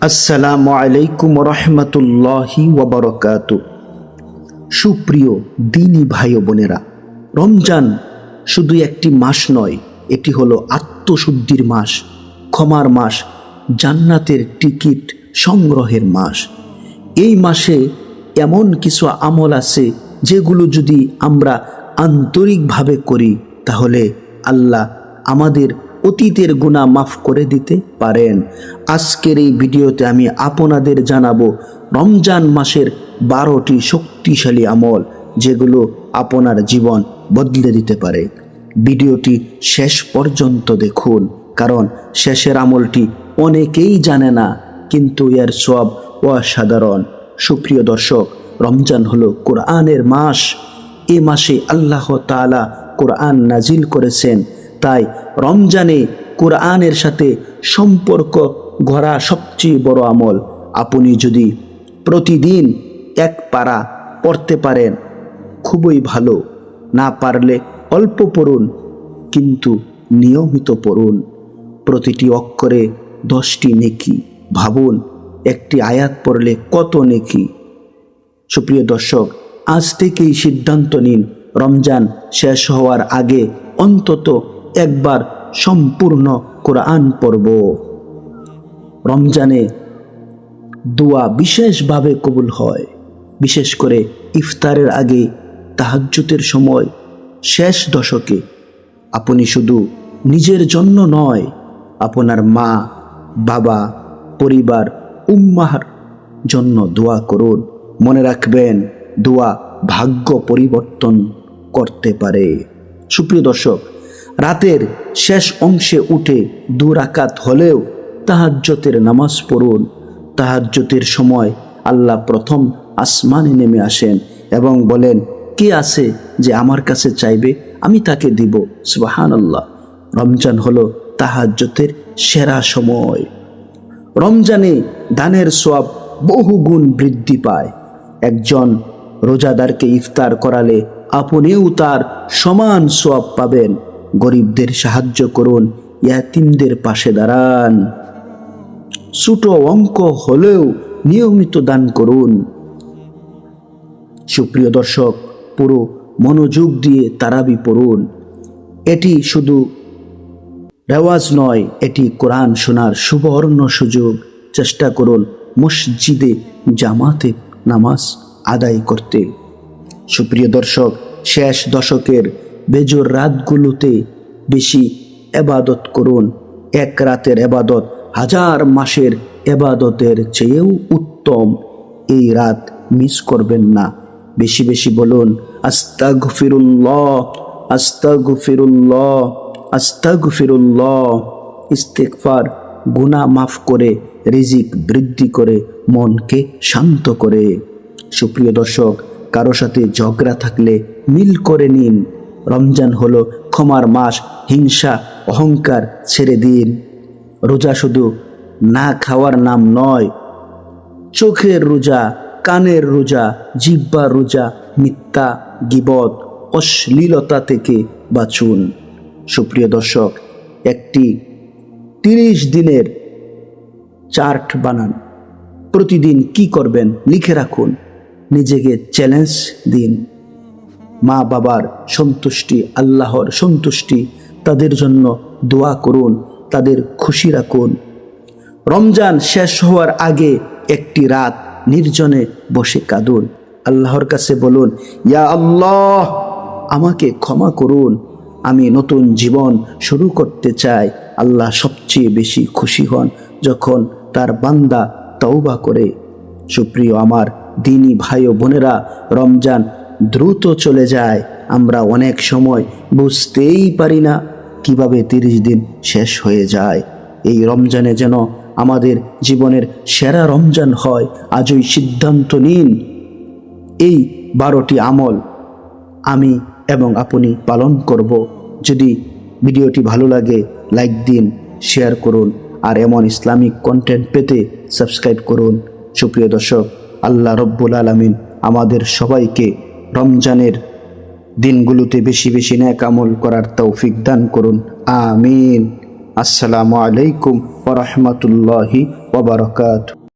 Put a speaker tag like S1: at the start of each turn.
S1: আসসালামু আলাইকুম রহমতুল্লাহি ওয়াবারাকাতু। সুপ্রিয় দিনী ভাই ও বোনেরা, রমজান শুধু একটি মাস নয়, এটি হলো আত্মশুদ্ধির মাস, ক্ষমার মাস, জান্নাতের টিকিট সংগ্রহের মাস। এই মাসে এমন কিছু আমল আছে যেগুলো যদি আমরা আন্তরিকভাবে করি তাহলে আল্লাহ আমাদের অতীতের গুনাহ মাফ করে দিতে পারেন। আজকের এই ভিডিওতে আমি আপনাদের জানাবো রমজান মাসের 12টি শক্তিশালী আমল যেগুলো আপনার জীবন বদলে দিতে পারে। ভিডিওটি শেষ পর্যন্ত দেখুন, কারণ শেষের আমলটি অনেকেই জানে না, কিন্তু এর সওয়াব অসাধারণ। সুপ্রিয় দর্শক, রমজান হলো কোরআনের মাস। এ মাসে আল্লাহ তাআলা কোরআন নাজিল করেছেন, তাই রমজানে কোরআনের সাথে সম্পর্ক গড়া সবচেয়ে বড় আমল। আপনি যদি প্রতিদিন এক পারা পড়তে পারেন খুবই ভালো, না পারলে অল্প পড়ুন, কিন্তু নিয়মিত পড়ুন। প্রতিটি অক্ষরে 10টি নেকি। ভাবুন, একটি আয়াত পড়লে কত নেকি। সুপ্রিয় দর্শক, আজ থেকেই সিদ্ধান্ত নিন রমজান শেষ হওয়ার আগে অন্তত একবার সম্পূর্ণ কোরআন পড়ব। রমজানে দোয়া বিশেষভাবে কবুল হয়, বিশেষ করে ইফতারের আগে, তাহাজ্জুদের সময়, শেষ দশকে। আপনি শুধু নিজের জন্য নয়, আপনার মা, বাবা, পরিবার, উম্মাহর জন্য দোয়া করুন। মনে রাখবেন, দোয়া ভাগ্য পরিবর্তন করতে পারে। সুপ্রিয় দর্শক, রাতের শেষ অংশে উঠে 2 রাকাত হলেও তাহাজ্জুদের নামাজ পড়ুন। তাহাজ্জুদের সময় আল্লাহ প্রথম আসমানে নেমে আসেন এবং বলেন, কে আছে যে আমার কাছে চাইবে, আমি তাকে দিব। সুবহানাল্লাহ। রমজান হলো তাহাজ্জুদের সেরা সময়। রমজানে দানের সওয়াব বহু গুণ বৃদ্ধি পায়। একজন রোজাদারকে ইফতার করালে আপনিও তার সমান সওয়াব পাবেন। গরিবদের সাহায্য করুন, ইয়াতিমদের পাশে দাঁড়ান। ছোট অঙ্ক হলেও নিয়মিত দান করুন। সুপ্রিয় দর্শক, পুরো মনোযোগ দিয়ে তারাবি পড়ুন। এটি শুধু রেওয়াজ নয়, এটি কোরআন শোনার সুবর্ণ সুযোগ। চেষ্টা করুন মসজিদে জামাতে নামাজ আদায় করতে। সুপ্রিয় দর্শক, শেষ দশকের বেজোর রাতগুলোতে বেশি এবাদত করুন। এক রাতের এবাদত 1000 মাসের এবাদতের চেয়েও উত্তম। এই রাত মিস করবেন না। বেশি বেশি বলুন, আস্তাগফিরুল্লাহ, আস্তাগফিরুল্লাহ, আস্তাগফিরুল্লাহ। ইস্তেগফার গুনাহ মাফ করে, রিজিক বৃদ্ধি করে, মনকে শান্ত করে। সুপ্রিয় দর্শক, কারো সাথে ঝগড়া থাকলে মিল করে নিন। রমজান হলো ক্ষমার মাস। হিংসা, অহংকার ছেড়ে দিন। রোজা শুধু না খাওয়ার নাম নয়, চোখের রোজা, কানের রোজা, জিহ্বার রোজা। মিথ্যা, গীবত, অশ্লীলতা থেকে বাঁচুন। সুপ্রিয় দর্শক, একটি 30 দিনের চার্ট বানান। প্রতিদিন কি করবেন লিখে রাখুন। নিজেকে চ্যালেঞ্জ দিন। মা বাবার সন্তুষ্টি, আল্লাহর সন্তুষ্টি, তাদের জন্য দোয়া করুন, তাদের খুশি রাখুন। রমজান শেষ হওয়ার আগে একটি রাত নির্জনে বসে কাঁদুন। আল্লাহর কাছে বলুন, ইয়া আল্লাহ, আমাকে ক্ষমা করুন, আমি নতুন জীবন শুরু করতে চাই। আল্লাহ সবচেয়ে বেশি খুশি হন যখন তার বান্দা তওবা করে। সুপ্রিয় আমার দিনী ভাই ও বোনেরা, রমজান দ্রুত চলে যায়। আমরা অনেক সময় বুঝতেই পারি না কিভাবে 30 দিন শেষ হয়ে যায়। এই রমজানে যেন আমাদের জীবনের সেরা রমজান হয়। আজই সিদ্ধান্ত নিন, এই 12টি আমল আমি এবং আপনি পালন করব। যদি ভিডিওটি ভালো লাগে লাইক দিন, শেয়ার করুন, আর এমন ইসলামিক কন্টেন্ট পেতে সাবস্ক্রাইব করুন। সুপ্রিয় দর্শক, আল্লাহ রব্বুল আলামিন আমাদের সবাইকে রমজানের দিনগুলোতে বেশি বেশি নেক আমল করার তৌফিক দান করুন। আমিন, আসসালামু আলাইকুম ওয়া রাহমাতুল্লাহি ওয়া বারাকাতুহু।